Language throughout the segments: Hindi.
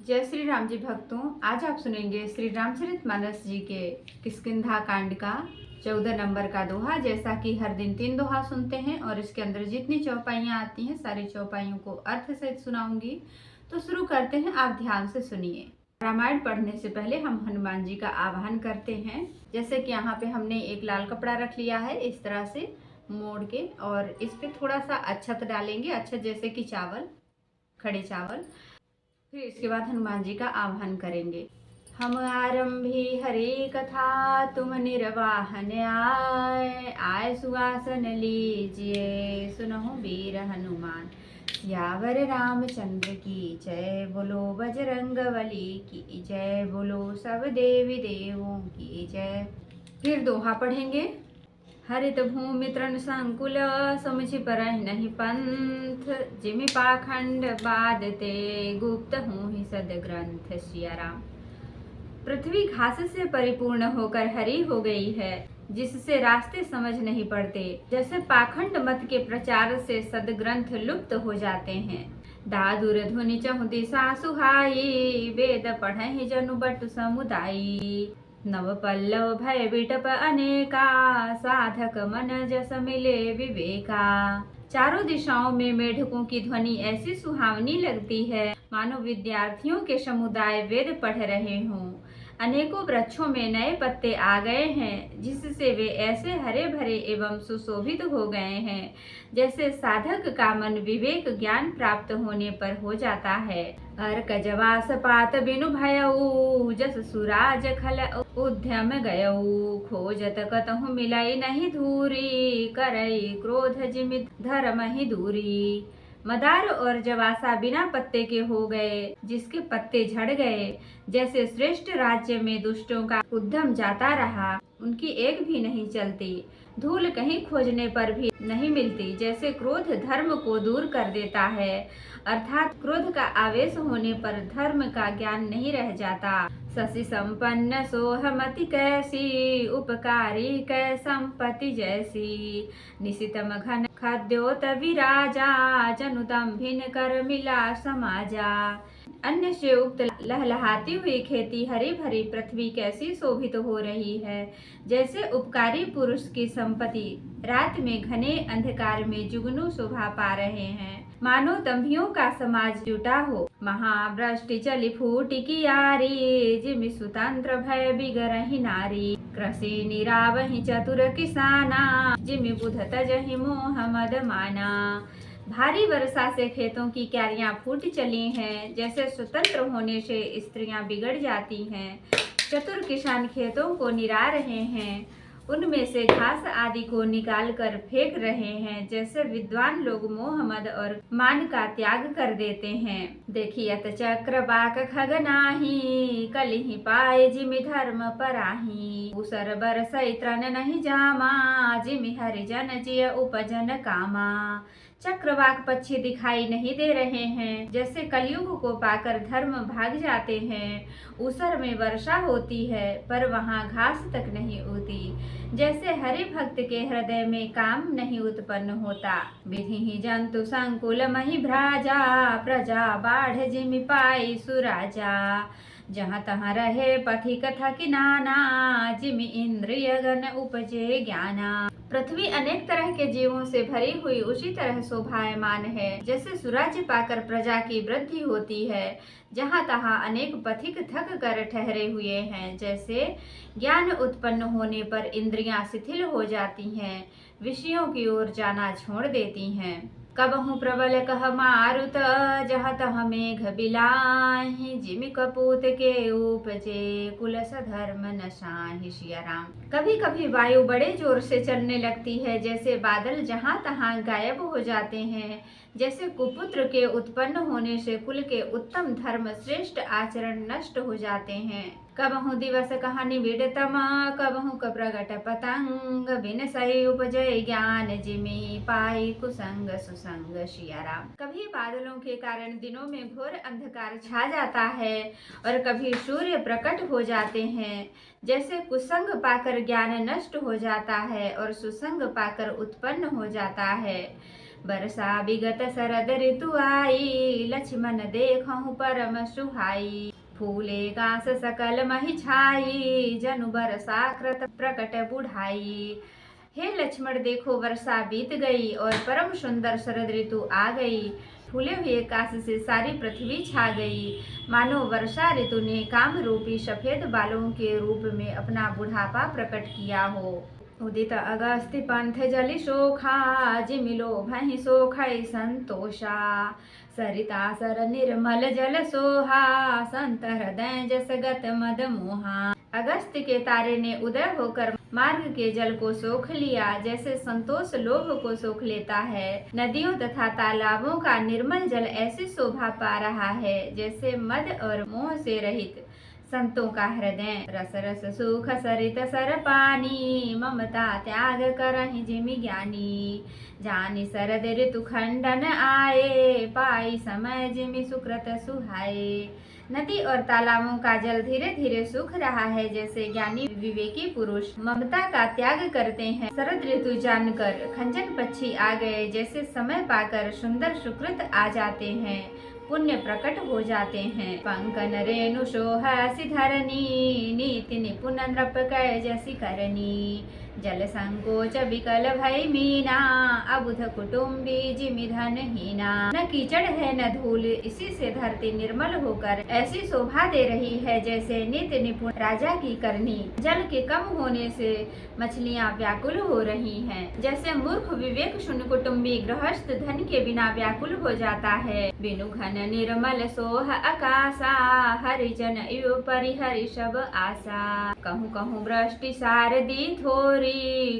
जय श्री राम जी भक्तों। आज आप सुनेंगे श्री रामचरितमानस जी के किष्किंधा कांड का 14 नंबर का दोहा। जैसा कि हर दिन 3 दोहा सुनते हैं और इसके अंदर जितनी चौपाइयाँ आती हैं सारी चौपाइयों को अर्थ सहित सुनाऊंगी। तो शुरू करते हैं, आप ध्यान से सुनिए। रामायण पढ़ने से पहले हम हनुमान जी का आवाहन करते हैं। जैसे कि यहाँ पे हमने एक लाल कपड़ा रख लिया है, इस तरह से मोड़ के, और इस पे थोड़ा सा अक्षत डालेंगे। अक्षत जैसे कि चावल, खड़े चावल। फिर इसके बाद हनुमान जी का आह्वान करेंगे। हम आरंभी हरि कथा, तुम निर्वाहन आए। आए सुहासन लीजिए, सुनहु वीर हनुमान। सियावर रामचंद्र की जय, बोलो बजरंगबली की जय, बोलो सब देवी देवों की जय। फिर दोहा पढ़ेंगे। हरित भूमि तृण संकुल, समुझि परहि नहीं पंथ। जिमि पाखंड बादते, गुप्त हूँ ही सद ग्रंथ। सिया राम। पृथ्वी घास से परिपूर्ण होकर हरी हो गई है, जिससे रास्ते समझ नहीं पड़ते। जैसे पाखंड मत के प्रचार से सदग्रंथ लुप्त हो जाते हैं। दादुर धुनि चहु दिशा सुहाई, वेद पढ़हि जनु बटु समुदायी। नव पल्लव भय विटप अनेका, साधक मन जस मिले विवेका। चारों दिशाओं में मेढकों की ध्वनि ऐसी सुहावनी लगती है मानो विद्यार्थियों के समुदाय वेद पढ़ रहे हों। अनेकों वृक्षों में नए पत्ते आ गए हैं, जिससे वे ऐसे हरे भरे एवं सुशोभित हो गए हैं जैसे साधक का मन विवेक ज्ञान प्राप्त होने पर हो जाता है। अर्क जवास पात बिनु भयऊ, जस सुराज खल उद्यम गयऊ। खोजत कतहु मिलाई नहीं धूरी, करई क्रोध जिमि धर्म ही दूरी। मदार और जवासा बिना पत्ते के हो गए, जिसके पत्ते झड़ गए। जैसे श्रेष्ठ राज्य में दुष्टों का उद्यम जाता रहा, उनकी एक भी नहीं चलती। धूल कहीं खोजने पर भी नहीं मिलती। जैसे क्रोध धर्म को दूर कर देता है, अर्थात क्रोध का आवेश होने पर धर्म का ज्ञान नहीं रह जाता। शशि संपन्न सोहमति कैसी, उपकारी कै संपत्ति जैसी। निशितम घन खाद्योत विराजा, जनुतम भिन्न कर मिला समाजा। अन्य से उक्त लहलहाती हुई खेती, हरी भरी पृथ्वी कैसी शोभित हो रही है। जैसे उपकारी पुरुष की संपत्ति रात में घने अंधकार में जुगनू शोभा पा रहे हैं। मानो दंभियों का समाज जुटा हो। महावृष्टि चली फूटी कियारी, जिमि सुतंत्र भय बिगरहि नारी। कृषि निरावहि चतुर किसाना, जिमि बुध तजहि मोह मद माना। भारी वर्षा से खेतों की क्यारियां फूट चली हैं। जैसे स्वतंत्र होने से स्त्रियां बिगड़ जाती हैं। चतुर किसान खेतों को निरा रहे हैं, उनमें से घास आदि को निकाल कर फेंक रहे हैं। जैसे विद्वान लोग मोह मद और मान का त्याग कर देते हैं। देखियत चक्र बाक खगनाही, कलिहि पाए जिमि धर्म पराही। उसर बरसई तृण नहीं जामा, जिमि हरिजन जिय उपजन कामा। चक्रवाक पक्षी दिखाई नहीं दे रहे हैं। जैसे कलयुग को पाकर धर्म भाग जाते हैं। उसर में वर्षा होती है, पर वहाँ घास तक नहीं उगती। जैसे हरि भक्त के हृदय में काम नहीं उत्पन्न होता। विधि ही जंतु संकुल मही भ्राजा, प्रजा बाढ़ जिमि पाई सुराजा। जहाँ तहाँ रहे पथिक थकी नाना, जिमि इंद्रिय गण उपजे ज्ञाना। पृथ्वी अनेक तरह के जीवों से भरी हुई उसी तरह शोभायमान है। जैसे सुराज्य पाकर प्रजा की वृद्धि होती है, जहाँ तहाँ अनेक पथिक थक कर ठहरे हुए हैं। जैसे ज्ञान उत्पन्न होने पर इंद्रियां शिथिल हो जाती हैं, विषयों की ओर जाना छोड़ देती हैं। कबहु प्रबल कह मारुत, जहाँ तहाँ मेघ बिलाहि। जिमि कपूत के उपजे, कुलस धर्म नशाहि। सिया राम। कभी कभी वायु बड़े जोर से चलने लगती है, जैसे बादल जहाँ तहाँ गायब हो जाते हैं। जैसे कुपुत्र के उत्पन्न होने से कुल के उत्तम धर्म श्रेष्ठ आचरण नष्ट हो जाते हैं। कबहु दिवस कहानी विडतम, कबहु प्रगट पतंग। बिन सही उपजय ज्ञान, जिमि पाई कुसंग सुसंग। सिया राम। कभी बादलों के कारण दिनों में घोर अंधकार छा जाता है, और कभी सूर्य प्रकट हो जाते हैं। जैसे कुसंग पाकर ज्ञान नष्ट हो जाता है और सुसंग पाकर उत्पन्न हो जाता है। वर्षा विगत शरद ऋतु आई, लक्ष्मण देखहु परम सुहाई। फूले गास सकल महि छाई, जनु बरसा कृत प्रकट बुढ़ाई। हे लक्ष्मण देखो, वर्षा बीत गई और परम सुंदर शरद ऋतु आ गई। फूले हुए काश से सारी पृथ्वी छा गई, मानो वर्षा ऋतु ने काम रूपी सफेद बालों के रूप में अपना बुढ़ापा प्रकट किया हो। उदित अगस्त्य पंथ जलि सोखा, जिमिलो भहि सोखै संतोषा। सरिता सर निर्मल जल सोहा, संत हृदय जस गत मद मोहा। अगस्त्य के तारे ने उदय होकर मार्ग के जल को सोख लिया, जैसे संतोष लोभ को सोख लेता है। नदियों तथा तालाबों का निर्मल जल ऐसी शोभा पा रहा है जैसे मद और मोह से रहित संतों का हृदय। रस रस सुख सरित सर पानी, ममता त्याग करहि जिमि ज्ञानी। जानि शरद ऋतु खंडन आए, पाई समय जिमि सुकृत सुहाए। नदी और तालाबों का जल धीरे धीरे सूख रहा है, जैसे ज्ञानी विवेकी पुरुष ममता का त्याग करते हैं। शरद ऋतु जानकर खंजन पक्षी आ गए, जैसे समय पाकर सुंदर सुकृत आ जाते हैं, पुण्य प्रकट हो जाते हैं। पंकन रेणु सोहसि धरनी, नीति निपुण नृप कै जसि करनी। जल संकोच विकल भई मीना, अबुध कुटुम्बी जिमि धन हीना। न कीचड़ है न धूल, इसी से धरती निर्मल होकर ऐसी शोभा दे रही है जैसे नित्य निपुण राजा की करनी। जल के कम होने से मछलियाँ व्याकुल हो रही हैं, जैसे मूर्ख विवेक शून्य कुटुम्बी गृहस्थ धन के बिना व्याकुल हो जाता है। बिनु घन निर्मल सोह आकाशा, हरिजन इव परिहरि सब आशा। कहूँ कहूँ वृष्टि सारदी थोरी,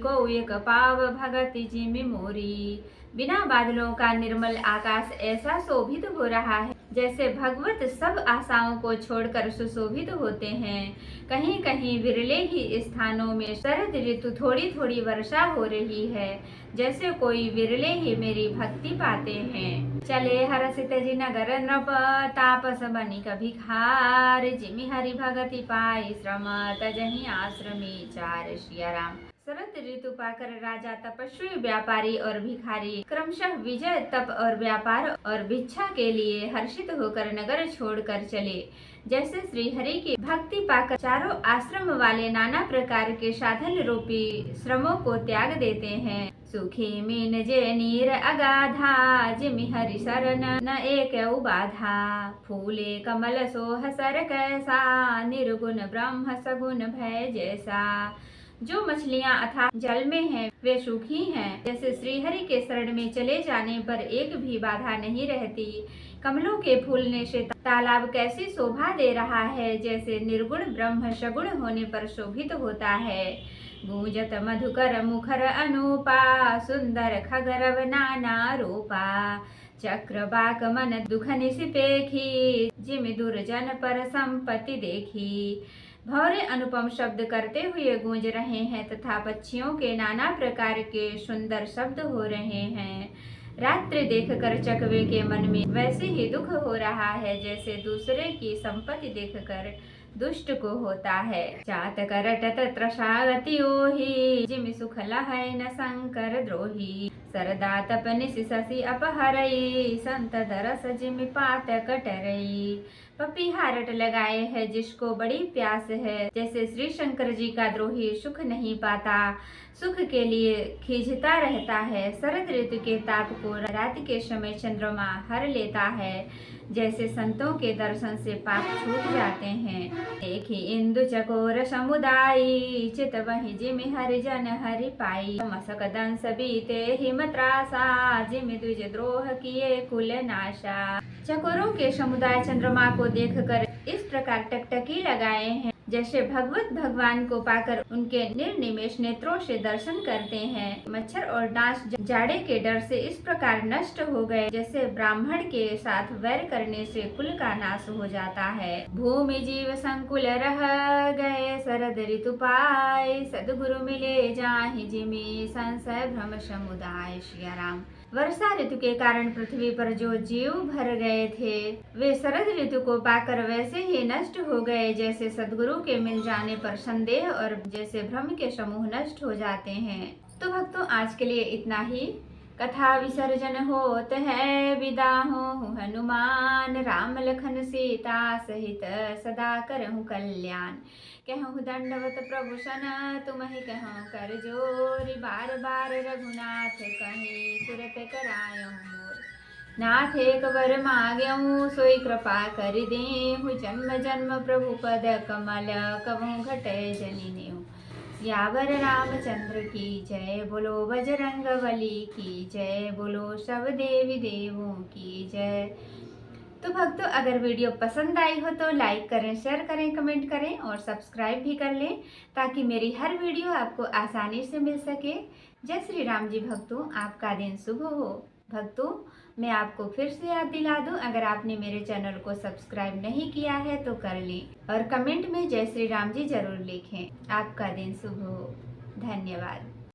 को एक पाव भगति जिमि मोरी। बिना बादलों का निर्मल आकाश ऐसा शोभित हो रहा है जैसे भगवत सब आशाओं को छोड़कर सुशोभित होते हैं। कहीं कहीं विरले ही स्थानों में शरद ऋतु थोड़ी थोड़ी वर्षा हो रही है, जैसे कोई विरले ही मेरी भक्ति पाते हैं। चले हरसित जी नगर नृप, तापस बनी कभी खार। जिमि हरि भगति पाई, श्रम तजहि आश्रमी चार। सिया राम। शरद ऋतु पाकर राजा, तपस्वी, व्यापारी और भिखारी क्रमशः विजय, तप और व्यापार और भिक्षा के लिए हर्षित होकर नगर छोड़कर चले। जैसे श्री हरि की भक्ति पाकर चारों आश्रम वाले नाना प्रकार के साधन रूपी श्रमों को त्याग देते हैं। सुखी मीन जे नीर अगाधा, जिमि हरि शरण न एक बाधा। फूले कमल सोह सर कैसा, निर्गुण ब्रह्म सगुण भय जैसा। जो मछलियाँ अथाह जल में हैं वे सूखी हैं, जैसे श्रीहरि के शरण में चले जाने पर एक भी बाधा नहीं रहती। कमलों के फूलने से तालाब कैसी शोभा दे रहा है, जैसे निर्गुण ब्रह्म सगुण होने पर शोभित होता है। गूंजत मधुकर मुखर अनूपा, सुंदर खगरव नाना रूपा। चक्र बाक मन दुख निसिपेखी, जिमि दुर्जन पर संपत्ति देखी। भौरे अनुपम शब्द करते हुए गूंज रहे हैं तथा पक्षियों के नाना प्रकार के सुंदर शब्द हो रहे हैं। रात्रि देखकर चकवे के मन में वैसे ही दुख हो रहा है जैसे दूसरे की संपत्ति देखकर दुष्ट को होता है। चात करटत त्रसागति ओहि, जिमि सुख लहै न शंकर द्रोही। सरदा तपनि शशि अपहरई, संत दरस जिमि पात कटरई। पपीहा रट लगाए है जिसको बड़ी प्यास है, जैसे श्री शंकर जी का द्रोही सुख नहीं पाता, सुख के लिए खींचता रहता है। शरद ऋतु के ताप को रात के समय चंद्रमा हर लेता है, जैसे संतों के दर्शन से पाप छूट जाते हैं। देखी इंदु चकोर समुदायी, चित वही जिमि हरि जन हरि पाई। मसक दंस बीते हिम त्रासा, जिमि द्विज द्रोह किए कुल नाशा। चकोरों के समुदाय चंद्रमा को देखकर इस प्रकार टकटकी लगाए हैं, जैसे भगवत भगवान को पाकर उनके निर्निमेष नेत्रों से दर्शन करते हैं। मच्छर और डांस जाड़े के डर से इस प्रकार नष्ट हो गए, जैसे ब्राह्मण के साथ वैर करने से कुल का नाश हो जाता है। भूमि जीव संकुल रह गए, शरद ऋतु पाए, सदगुरु मिले जाहि जिमि संशय भ्रम समुदाय। सिया राम। वर्षा ऋतु के कारण पृथ्वी पर जो जीव भर गए थे वे शरद ऋतु को पाकर वैसे ही नष्ट हो गए, जैसे सद्गुरु के मिल जाने पर संदेह और जैसे भ्रम के समूह नष्ट हो जाते हैं। तो भक्तों, आज के लिए इतना ही। कथा विसर्जन होत है, विदा हो हनुमान। राम लखन सीता सहित सदा करहु कल्याण। कहूँ दंडवत प्रभु सन, तुम्हि कहूँ कर जोरी। बार बार रघुनाथ कहीं, सुरत करायऊँ मोर। नाथ एक वर मांग्यऊँ, सोई कृपा कर देहु। जन्म जन्म प्रभु पद कमल, कबहु घटै जनि नेहु। सियावर रामचंद्र की जय, बोलो बजरंग बली की जय, बोलो सब देवी देवों की जय। तो भक्तों, अगर वीडियो पसंद आई हो तो लाइक करें, शेयर करें, कमेंट करें और सब्सक्राइब भी कर लें, ताकि मेरी हर वीडियो आपको आसानी से मिल सके। जय श्री राम जी भक्तों, आपका दिन शुभ हो। भक्तों, मैं आपको फिर से याद दिला दूं, अगर आपने मेरे चैनल को सब्सक्राइब नहीं किया है तो कर लें और कमेंट में जय श्री राम जी जरूर लिखें। आपका दिन शुभ हो। धन्यवाद।